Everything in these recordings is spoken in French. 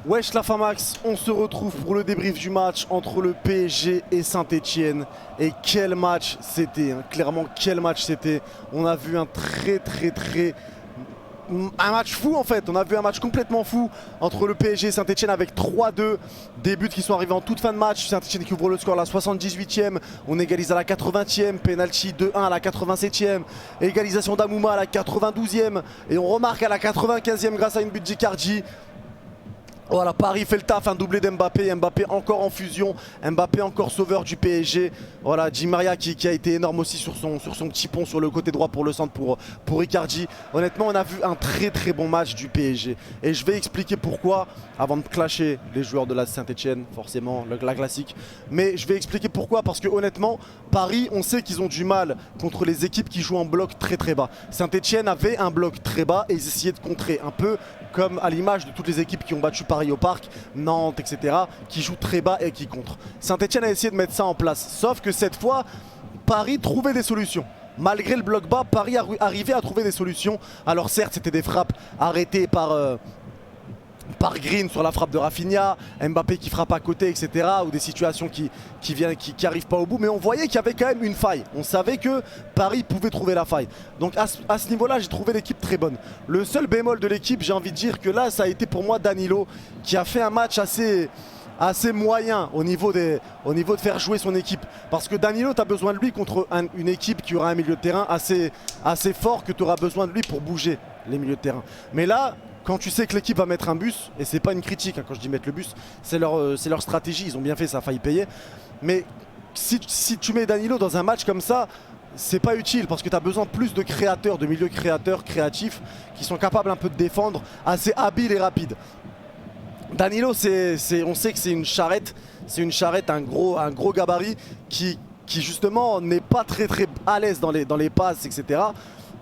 Wesh la Famax, on se retrouve pour le débrief du match entre le PSG et Saint-Etienne. Et quel match c'était, hein. Clairement quel match c'était. On a vu un un match fou en fait, on a vu un match complètement fou entre le PSG et Saint-Etienne avec 3-2. Des buts qui sont arrivés en toute fin de match. Saint-Etienne qui ouvre le score à la 78e, on égalise à la 80e, penalty 2-1 à la 87e, égalisation d'Amouma à la 92e et on remarque à la 95e grâce à une but d'Icardi. Voilà, Paris fait le taf, un doublé d'Mbappé, Mbappé encore en fusion, Mbappé encore sauveur du PSG. Voilà, Di Maria qui a été énorme aussi sur son petit pont sur le côté droit pour le centre pour Icardi. Honnêtement, on a vu un très bon match du PSG. Et je vais expliquer pourquoi, avant de clasher les joueurs de la Saint-Etienne, forcément, la classique. Mais je vais expliquer pourquoi, parce que honnêtement, Paris, on sait qu'ils ont du mal contre les équipes qui jouent en bloc très bas. Saint-Etienne avait un bloc très bas et ils essayaient de contrer un peu comme à l'image de toutes les équipes qui ont battu Paris au Parc, Nantes, etc., qui jouent très bas et qui contrent. Saint-Etienne a essayé de mettre ça en place, sauf que cette fois, Paris trouvait des solutions. Malgré le bloc bas, Paris arrivait à trouver des solutions. Alors certes, c'était des frappes arrêtées par Green sur la frappe de Rafinha, Mbappé qui frappe à côté, etc. Ou des situations qui arrivent pas au bout. Mais on voyait qu'il y avait quand même une faille. On savait que Paris pouvait trouver la faille. Donc à ce niveau-là, j'ai trouvé l'équipe très bonne. Le seul bémol de l'équipe, j'ai envie de dire que là, ça a été pour moi Danilo qui a fait un match assez moyen au niveau de faire jouer son équipe. Parce que Danilo, tu as besoin de lui contre une équipe qui aura un milieu de terrain assez fort, que tu auras besoin de lui pour bouger les milieux de terrain. Mais là, quand tu sais que l'équipe va mettre un bus, et c'est pas une critique hein, quand je dis mettre le bus, c'est leur stratégie, ils ont bien fait, ça a failli payer. Mais si tu mets Danilo dans un match comme ça, c'est pas utile parce que tu as besoin de plus de créateurs, de milieux créateurs, créatifs, qui sont capables un peu de défendre, assez habiles et rapides. Danilo, on sait que c'est une charrette, un gros gabarit qui justement n'est pas très à l'aise dans les passes, etc.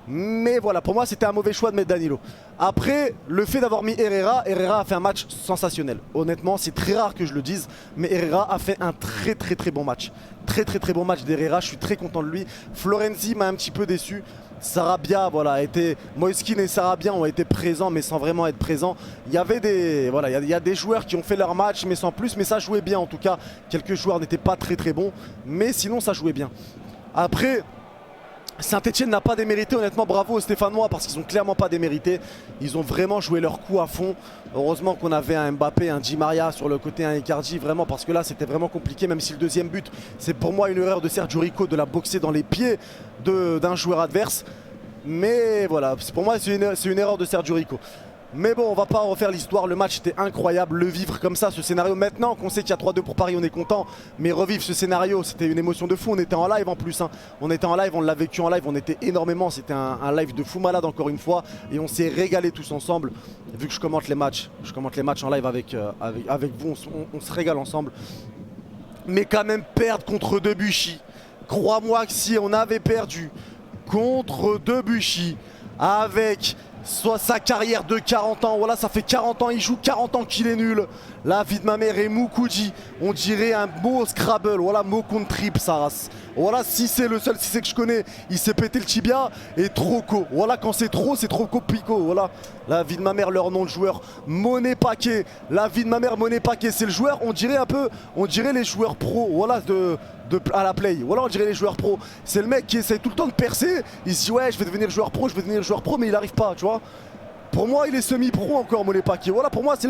Mais voilà, pour moi c'était un mauvais choix de mettre Danilo. Après, le fait d'avoir mis Herrera a fait un match sensationnel. Honnêtement, c'est très rare que je le dise, mais Herrera a fait un très bon match. Très bon match d'Herrera, je suis très content de lui. Florenzi m'a un petit peu déçu. Sarabia, voilà, Moiskin et Sarabia ont été présents mais sans vraiment être présents. Il y avait il y a des joueurs qui ont fait leur match mais sans plus, mais ça jouait bien en tout cas. Quelques joueurs n'étaient pas très bons, mais sinon ça jouait bien. Après, Saint-Etienne n'a pas démérité, honnêtement bravo aux Stéphanois parce qu'ils ont clairement pas démérité. Ils ont vraiment joué leur coup à fond. Heureusement qu'on avait un Mbappé, un Di Maria sur le côté, un Icardi, vraiment parce que là c'était vraiment compliqué. Même si le deuxième but, c'est pour moi une erreur de Sergio Rico de la boxer dans les pieds d'un joueur adverse. Mais voilà, pour moi c'est une erreur de Sergio Rico. Mais bon, on va pas refaire l'histoire, le match était incroyable, le vivre comme ça, ce scénario, maintenant qu'on sait qu'il y a 3-2 pour Paris, on est content, mais revivre ce scénario, c'était une émotion de fou, on était en live en plus, hein. On était en live, on l'a vécu en live, on était énormément, c'était un live de fou malade encore une fois, et on s'est régalé tous ensemble, vu que je commente les matchs en live avec vous, on se régale ensemble. Mais quand même perdre contre Debuchy, crois-moi que si on avait perdu contre Debuchy, avec soit sa carrière de 40 ans, voilà, ça fait 40 ans, il joue 40 ans qu'il est nul. La vie de ma mère est Moukoudji, on dirait un beau Scrabble, voilà, mot contre triple sa race. Voilà, si c'est le seul, si c'est que je connais, il s'est pété le tibia et Troco. Voilà, quand c'est Troco Pico, voilà. La vie de ma mère, leur nom de joueur, Monet Paquet. La vie de ma mère, Monet Paquet, c'est le joueur, on dirait les joueurs pro, voilà, à la play. Voilà, on dirait les joueurs pro. C'est le mec qui essaie tout le temps de percer, il se dit ouais, je vais devenir joueur pro, mais il n'arrive pas, tu vois. Pour moi, il est semi-pro encore, Monet Paquet. Voilà, pour moi, c'est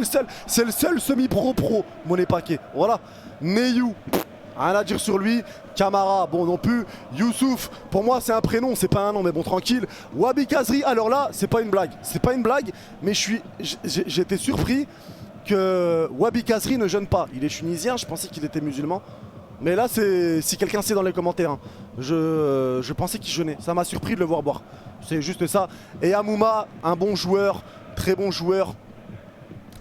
le seul semi-pro, Monet Paquet. Voilà. Neyou, rien à dire sur lui. Camara, bon non plus. Youssouf, pour moi, c'est un prénom, c'est pas un nom, mais bon, tranquille. Wabi Kazri, alors là, c'est pas une blague. Mais j'ai été surpris que Wabi Kazri ne jeûne pas. Il est tunisien, je pensais qu'il était musulman. Mais là, si quelqu'un sait dans les commentaires, hein, je pensais qu'il jeûnait. Ça m'a surpris de le voir boire. C'est juste ça. Et Amouma, un bon joueur, très bon joueur.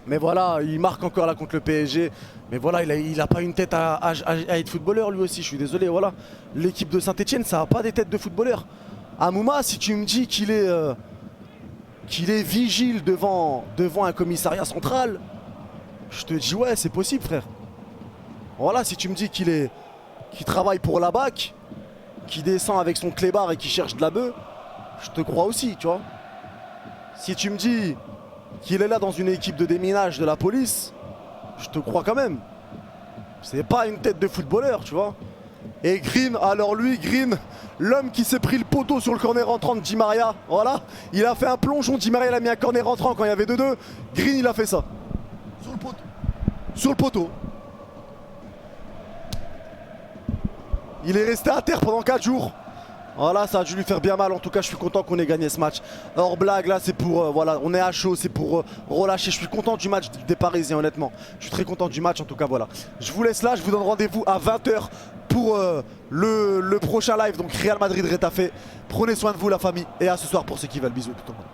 Mais voilà, il marque encore là contre le PSG. Mais voilà, il a pas une tête à être footballeur lui aussi, je suis désolé. Voilà, l'équipe de Saint-Etienne, ça n'a pas des têtes de footballeurs. Amouma, si tu me dis qu'il est vigile devant un commissariat central, je te dis ouais, c'est possible, frère. Voilà, si tu me dis qu'il travaille pour la BAC, qu'il descend avec son clébard et qu'il cherche de la bœuf, je te crois aussi, tu vois. Si tu me dis qu'il est là dans une équipe de déminage de la police, Je te crois quand même. C'est pas une tête de footballeur, tu vois. Et Green, alors lui, Green, l'homme qui s'est pris le poteau sur le corner entrant de Di Maria. Voilà, il a fait un plongeon. Di Maria il a mis un corner entrant quand il y avait 2-2. Green, il a fait ça. Sur le poteau. Sur le poteau. Il est resté à terre pendant 4 jours. Voilà, ça a dû lui faire bien mal. En tout cas, je suis content qu'on ait gagné ce match. Hors blague, là, c'est pour... voilà, on est à chaud, c'est pour relâcher. Je suis content du match des Parisiens, honnêtement. Je suis très content du match, en tout cas, voilà. Je vous laisse là, je vous donne rendez-vous à 20 h pour le prochain live. Donc, Real Madrid-Retafe. Prenez soin de vous, la famille. Et à ce soir pour ceux qui veulent. Bisous, tout le monde.